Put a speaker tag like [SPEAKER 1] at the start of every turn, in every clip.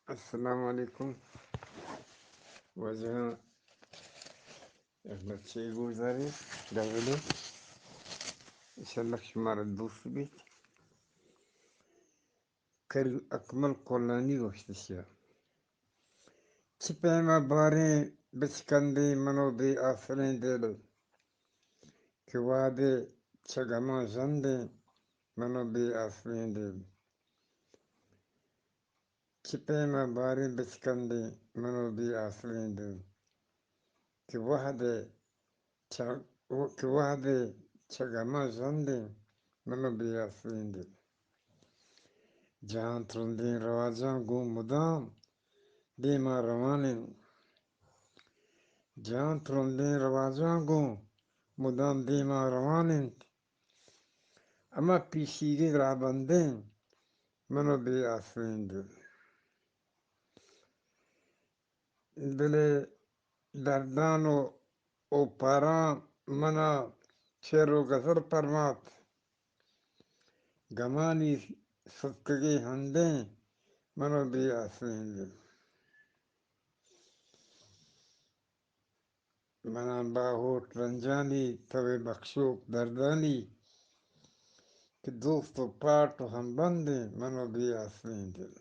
[SPEAKER 1] السلام علیکم وجہ بچے گزارے ڈاولے انشاءاللہ شمار دوست بھی کر اکمل قولانی وشتشیا چپیما باریں بچکندے منو بے آفریں دل کہ وعدے چگما زندے منو بے آفریں دل چپیما باریں بچکندے منو بے آفریں دل کہ وعدے چگما زندے منو بے آفریں دل جہاں ترندیں رواجاں گو مدام دیما روانیں جہاں ترندیں رواجاں گو مدام دیما روانیں اما پیشیگی رابندیں منو بے آفریں دل دلے دردان و پاراں منا شعر و غزل پرمات گمانی صدقگی ہندیں منو بے آفریں دل منا باہوٹ رنجانی توے بخشوک دردانی کہ دوست و پاٹ و ہم بندیں منو بے آفریں دل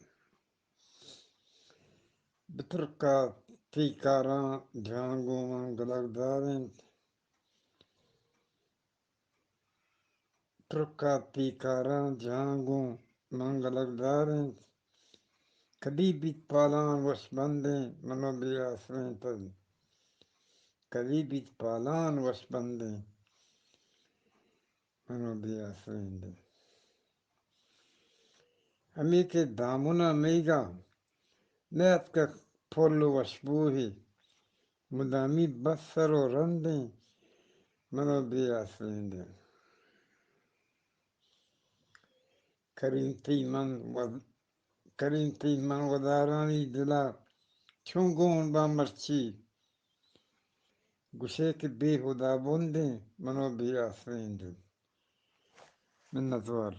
[SPEAKER 1] بترکا تیکاراں جھانگوں من گلک داریں ترکا تیکاراں جھانگوں من گلک داریں کدی بیت پالان وش بندیں منو بے آفریں دل کدی بیت پالان وش بندیں منو بے آفریں دل ہمیں کے دامنا میگا نیت کا پھول وش بوہی مدامی بسر و رندیں منو بے آفریں دل کریم تی من ودارانی دلا چونگون با مرچی گشے کے بے خدا بندیں منو بے آفریں دل منت وار